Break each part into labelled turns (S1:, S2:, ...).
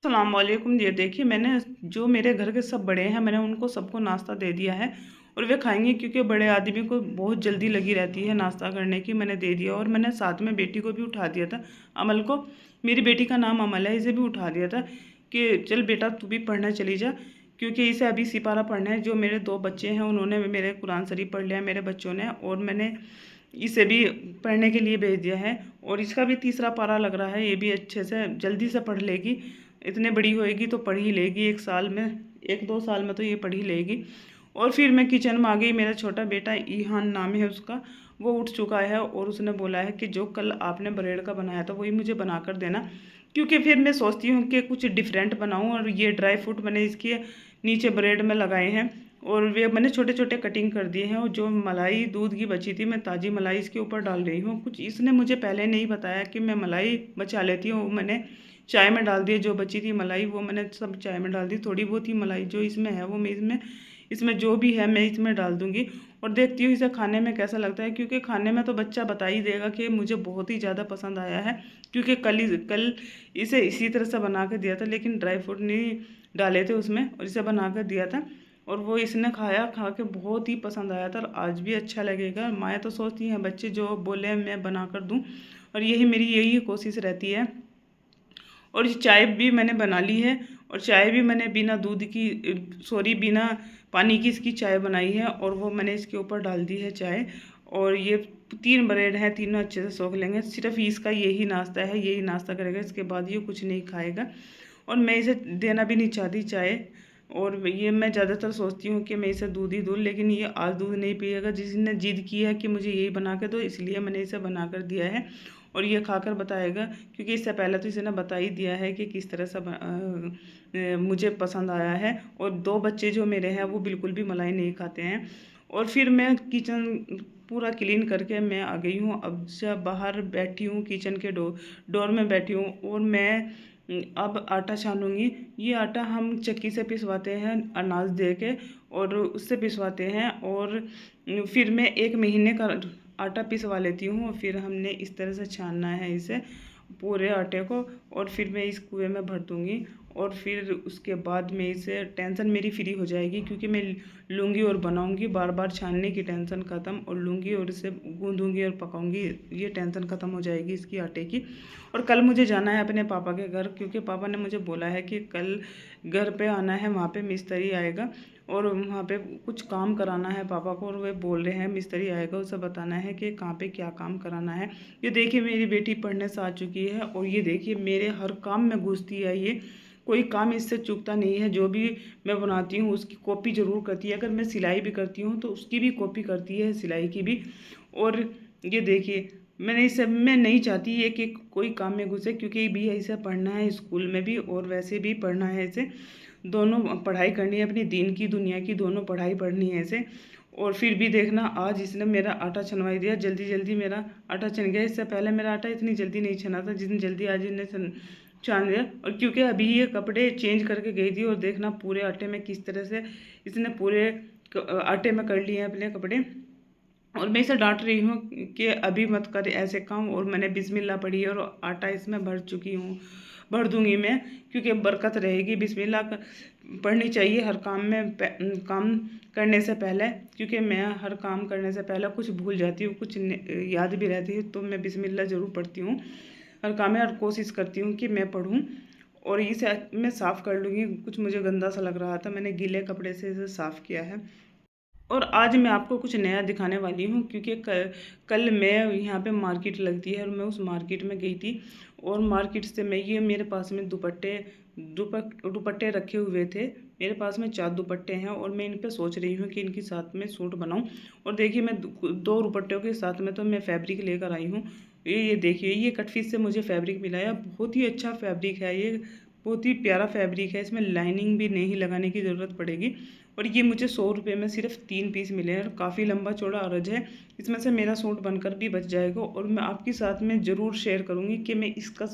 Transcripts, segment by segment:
S1: अस्सलामुअलैकुम। ये देखिए, मैंने जो मेरे घर के सब बड़े हैं मैंने उनको सबको नाश्ता दे दिया है और वे खाएंगे, क्योंकि बड़े आदमी को बहुत जल्दी लगी रहती है नाश्ता करने की। मैंने दे दिया और मैंने साथ में बेटी को भी उठा दिया था, अमल को। मेरी बेटी का नाम अमल है, इसे भी उठा दिया था कि चल बेटा तू भी पढ़ने चली जा, क्योंकि इसे अभी सिपारा पढ़ना है। जो मेरे दो बच्चे हैं उन्होंने मेरे कुरान शरीफ पढ़ लिया है मेरे बच्चों ने, और मैंने इसे भी पढ़ने के लिए भेज दिया है। और इसका भी तीसरा पारा लग रहा है, ये भी अच्छे से जल्दी से पढ़ लेगी। इतने बड़ी होएगी तो पढ़ ही लेगी, 1 साल में 1-2 साल में तो ये पढ़ ही लेगी। और फिर मैं किचन में आ गई। मेरा छोटा बेटा ईहान नाम है उसका, वो उठ चुका है और उसने बोला है कि जो कल आपने ब्रेड का बनाया था वही मुझे बना कर देना। क्योंकि फिर मैं सोचती हूँ कि कुछ डिफरेंट बनाऊँ। और ये ड्राई फ्रूट मैंने इसके नीचे ब्रेड में लगाए हैं और वे मैंने छोटे छोटे कटिंग कर दिए हैं। और जो मलाई दूध की बची थी मैं ताज़ी मलाई इसके ऊपर डाल रही हूँ। कुछ इसने मुझे पहले नहीं बताया कि मैं मलाई बचा लेती हूँ, मैंने चाय में डाल दी। जो बची थी मलाई वो मैंने सब चाय में डाल दी। थोड़ी बहुत ही मलाई जो इसमें है वो मैं इसमें जो भी है मैं इसमें डाल दूँगी। और देखती हूँ इसे खाने में कैसा लगता है, क्योंकि खाने में तो बच्चा बता ही देगा कि मुझे बहुत ही ज़्यादा पसंद आया है। क्योंकि कल इसे इसी तरह से बना कर दिया था, लेकिन ड्राई फ्रूट नहीं डाले थे उसमें, और इसे बना कर दिया था और वो इसने खाया, खा के बहुत ही पसंद आया था। और आज भी अच्छा लगेगा। माएँ तो सोचती हैं बच्चे जो बोले मैं बना कर दूँ, और यही कोशिश रहती है। और ये चाय भी मैंने बना ली है, और चाय भी मैंने बिना दूध की बिना पानी की इसकी चाय बनाई है, और वो मैंने इसके ऊपर डाल दी है चाय। और ये 3 ब्रेड हैं, तीनों अच्छे से सोख लेंगे। सिर्फ इसका यही नाश्ता है, यही नाश्ता करेगा, इसके बाद ये कुछ नहीं खाएगा। और मैं इसे देना भी नहीं चाहती चाय। और ये मैं ज़्यादातर सोचती हूँ कि मैं इसे दूध ही दूँ, लेकिन ये आज दूध नहीं पिएगा। जिसने जिद की है कि मुझे यही बना के दो, इसलिए मैंने इसे बना कर दिया है। और ये खाकर बताएगा, क्योंकि इससे पहले तो इसने बता ही दिया है कि किस तरह से मुझे पसंद आया है। और 2 बच्चे जो मेरे हैं वो बिल्कुल भी मलाई नहीं खाते हैं। और फिर मैं किचन पूरा क्लीन करके मैं आ गई हूँ। अब जब बाहर बैठी हूँ किचन के डोर में बैठी हूँ, और मैं अब आटा छानूंगी। ये आटा हम चक्की से पिसवाते हैं अनाज दे के, और उससे पिसवाते हैं। और फिर मैं 1 महीने का आटा पिसवा लेती हूँ। और फिर हमने इस तरह से छानना है इसे पूरे आटे को, और फिर मैं इस कुएं में भर दूँगी। और फिर उसके बाद में इसे टेंशन मेरी फ्री हो जाएगी, क्योंकि मैं लूँगी और बनाऊँगी। बार बार छानने की टेंशन ख़त्म, और लूँगी और इसे गूँधूँगी और पकाऊँगी, ये टेंशन ख़त्म हो जाएगी इसकी आटे की। और कल मुझे जाना है अपने पापा के घर, क्योंकि पापा ने मुझे बोला है कि कल घर पे आना है, वहाँ पे मिस्त्री आएगा और वहाँ पे कुछ काम कराना है पापा को। और वे बोल रहे हैं मिस्त्री आएगा, उसे बताना है कि कहाँ पे क्या काम कराना है। ये देखिए मेरी बेटी पढ़ने से आ चुकी है, और ये देखिए मेरे हर काम में घुसती है। ये कोई काम इससे चूकता नहीं है। जो भी मैं बनाती हूँ उसकी कॉपी ज़रूर करती है। अगर मैं सिलाई भी करती हूँ तो उसकी भी कॉपी करती है, सिलाई की भी। और ये देखिए मैं नहीं चाहती ये कि कोई काम में घुसे, क्योंकि भी ऐसे पढ़ना है स्कूल में भी और वैसे भी पढ़ना है इसे। दोनों पढ़ाई करनी है, अपनी दीन की दुनिया की दोनों पढ़ाई पढ़नी है इसे। और फिर भी देखना आज इसने मेरा आटा छनवाई दिया, जल्दी जल्दी मेरा आटा छन गया। इससे पहले मेरा आटा इतनी जल्दी नहीं छना था जितनी जल्दी आज इन्हें छान दिया। और क्योंकि अभी ये कपड़े चेंज करके गई थी, और देखना पूरे आटे में किस तरह से इसने पूरे आटे में कर लिए हैं अपने कपड़े। और मैं इसे डांट रही हूँ कि अभी मत कर ऐसे काम। और मैंने बिस्मिल्लाह पढ़ी है और आटा इसमें भर चुकी हूँ, भर दूंगी मैं, क्योंकि बरकत रहेगी। बिस्मिल्लाह पढ़नी चाहिए हर काम में, काम करने से पहले। क्योंकि मैं हर काम करने से पहले कुछ भूल जाती हूँ, कुछ याद भी रहती है, तो मैं बिस्मिल्लाह ज़रूर पढ़ती हूँ हर काम में, और कोशिश करती हूँ कि मैं पढ़ूँ। और इसे मैं साफ़ कर लूँगी। कुछ मुझे गंदा सा लग रहा था, मैंने गीले कपड़े से इसे साफ़ किया है। और आज मैं आपको कुछ नया दिखाने वाली हूँ, क्योंकि कल मैं यहाँ पे मार्केट लगती है और मैं उस मार्केट में गई थी। और मार्केट से मैं ये मेरे पास में दुपट्टे रखे हुए थे। मेरे पास में 4 दुपट्टे हैं, और मैं इन पे सोच रही हूँ कि इनके साथ में सूट बनाऊँ। और देखिए मैं 2 दुपट्टों के साथ में तो मैं फैब्रिक लेकर आई हूँ। ये देखिए ये कटफीस से मुझे फैब्रिक मिला है, बहुत ही अच्छा फैब्रिक है ये, बहुत ही प्यारा फैब्रिक है। इसमें लाइनिंग भी नहीं लगाने की ज़रूरत पड़ेगी। और ये मुझे 100 रुपये में सिर्फ 3 पीस मिले हैं, और काफ़ी लंबा चौड़ा अर्ज है। इसमें से मेरा सूट बनकर भी बच जाएगा। और मैं आपके साथ में ज़रूर शेयर करूँगी कि मैं इसका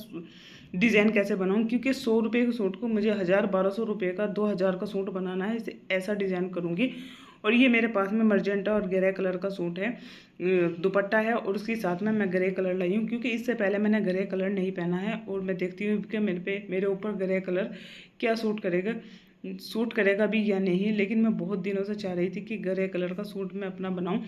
S1: डिज़ाइन कैसे बनाऊँ, क्योंकि 100 रुपये के सूट को मुझे 1000-1200 रुपये का 2000 का सूट बनाना है। इसे ऐसा डिज़ाइन करूँगी। और ये मेरे पास में मर्जेंटा और ग्रे कलर का सूट है, दुपट्टा है, और उसके साथ में मैं ग्रे कलर लाई हूँ क्योंकि इससे पहले मैंने ग्रे कलर नहीं पहना है। और मैं देखती हूँ कि मेरे ऊपर ग्रे कलर क्या सूट करेगा भी या नहीं। लेकिन मैं बहुत दिनों से चाह रही थी कि ग्रे कलर का सूट मैं अपना बनाऊं।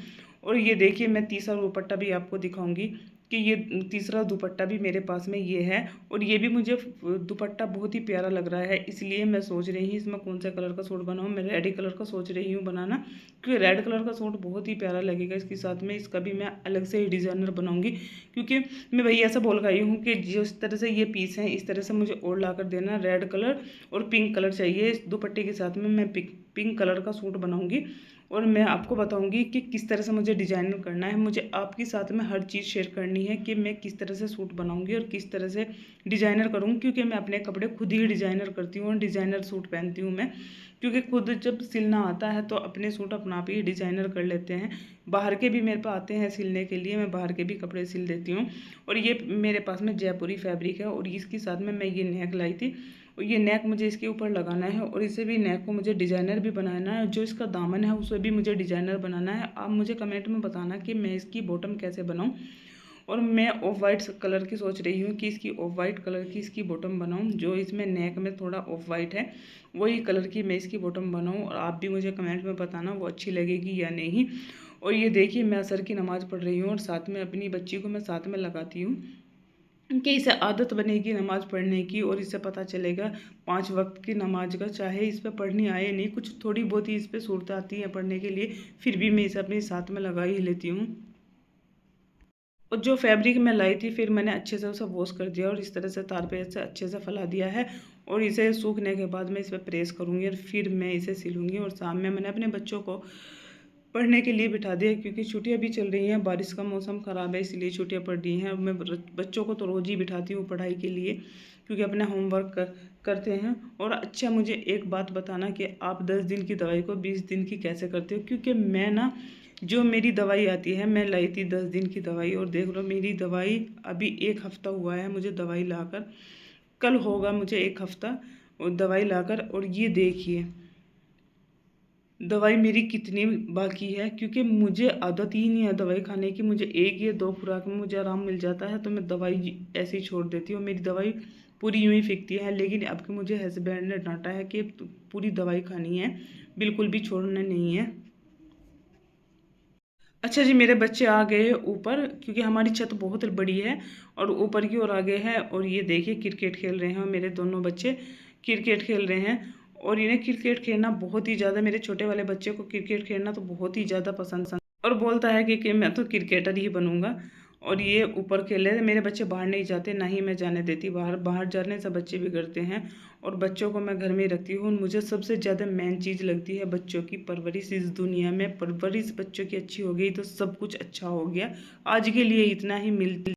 S1: और ये देखिए, मैं तीसरा दुपट्टा भी आपको दिखाऊंगी कि ये तीसरा दुपट्टा भी मेरे पास में ये है। और ये भी मुझे दुपट्टा बहुत ही प्यारा लग रहा है, इसलिए मैं सोच रही हूँ इसमें कौन सा कलर का सूट बनाऊँ। मैं रेड कलर का सोच रही हूँ बनाना, क्योंकि रेड कलर का सूट बहुत ही प्यारा लगेगा इसके साथ में। इसका भी मैं अलग से ही डिज़ाइनर बनाऊंगी, क्योंकि मैं वही ऐसा बोल गई हूँ कि जिस तरह से ये पीस हैं इस तरह से मुझे और ला कर देना। रेड कलर और पिंक कलर चाहिए इस दुपट्टे के साथ में। मैं पिंक कलर का सूट बनाऊंगी और मैं आपको बताऊंगी कि किस तरह से मुझे डिज़ाइन करना है। मुझे आपके साथ में हर चीज़ शेयर करनी है कि मैं किस तरह से सूट बनाऊंगी और किस तरह से डिज़ाइनर करूँगी, क्योंकि मैं अपने कपड़े खुद ही डिज़ाइनर करती हूँ और डिज़ाइनर सूट पहनती हूँ मैं। क्योंकि खुद जब सिलना आता है तो अपने सूट अपना आप ही डिज़ाइनर कर लेते हैं। बाहर के भी मेरे पास आते हैं सिलने के लिए, मैं बाहर के भी कपड़े सिल देती हूँ। और ये मेरे पास में जयपुरी फैब्रिक है और इसके साथ में मैं ये नेक लाई थी। और ये नेक मुझे इसके ऊपर लगाना है और इसे भी नेक को मुझे डिज़ाइनर भी बनाना है। जो इसका दामन है उसे भी मुझे डिज़ाइनर बनाना है। आप मुझे कमेंट में बताना कि मैं इसकी बॉटम कैसे बनाऊँ। और मैं ऑफ वाइट कलर की सोच रही हूँ कि इसकी ऑफ वाइट कलर की इसकी बॉटम बनाऊँ। जो इसमें नेक में थोड़ा ऑफ वाइट है वही कलर की मैं इसकी बॉटम बनाऊँ। और आप भी मुझे कमेंट में बताना वो अच्छी लगेगी या नहीं। और ये देखिए, मैं असर की नमाज़ पढ़ रही हूँ और साथ में अपनी बच्ची को मैं साथ में लगाती हूँ कि इसे आदत बनेगी नमाज़ पढ़ने की। और इससे पता चलेगा 5 वक्त की नमाज का, चाहे इस पर पढ़नी आए नहीं, कुछ थोड़ी बहुत ही इस पर सूरत आती है पढ़ने के लिए, फिर भी मैं इसे अपने साथ में लगा ही लेती हूँ। और जो फैब्रिक मैं लाई थी फिर मैंने अच्छे से उसे वॉश कर दिया और इस तरह से तार पे से अच्छे से फैला दिया है। और इसे सूखने के बाद मैं इस पर प्रेस करूँगी और फिर मैं इसे सिलूँगी। और शाम में मैंने अपने बच्चों को पढ़ने के लिए बिठा दिया, क्योंकि छुट्टियां भी चल रही हैं, बारिश का मौसम ख़राब है इसलिए छुट्टियां पड़ रही हैं। मैं बच्चों को तो रोज़ ही बिठाती हूँ पढ़ाई के लिए, क्योंकि अपना होमवर्क करते हैं। और अच्छा, मुझे एक बात बताना कि आप 10 दिन की दवाई को 20 दिन की कैसे करते हो, क्योंकि मैं ना, जो मेरी दवाई आती है, मैं लाई थी 10 दिन की दवाई और देख लो मेरी दवाई अभी 1 हफ़्ता हुआ है मुझे दवाई लाकर, कल होगा मुझे 1 हफ़्ता और दवाई लाकर। और ये देखिए दवाई मेरी कितनी बाकी है, क्योंकि मुझे आदत ही नहीं है दवाई खाने की। मुझे 1 या 2 खुराक में मुझे आराम मिल जाता है तो मैं दवाई ऐसे ही छोड़ देती हूँ। मेरी दवाई पूरी यूँ ही फेंकती है। लेकिन अब के मुझे हस्बैंड ने डांटा है कि पूरी दवाई खानी है, बिल्कुल भी छोड़ना नहीं है। अच्छा जी, मेरे बच्चे आ गए ऊपर, क्योंकि हमारी छत बहुत बड़ी है और ऊपर की ओर आ गए हैं। और ये देखिए क्रिकेट खेल रहे हैं, मेरे दोनों बच्चे क्रिकेट खेल रहे हैं। और इन्हें क्रिकेट खेलना बहुत ही ज़्यादा, मेरे छोटे वाले बच्चे को क्रिकेट खेलना तो बहुत ही ज़्यादा पसंद और बोलता है कि मैं तो क्रिकेटर ही बनूंगा। और ये ऊपर खेल रहे थे। मेरे बच्चे बाहर नहीं जाते, ना ही मैं जाने देती बाहर। बाहर जाने से बच्चे बिगड़ते हैं और बच्चों को मैं घर में ही रखती हूँ। मुझे सबसे ज़्यादा मेन चीज़ लगती है बच्चों की परवरिश। इस दुनिया में परवरिश बच्चों की अच्छी हो गई तो सब कुछ अच्छा हो गया। आज के लिए इतना ही, मिलती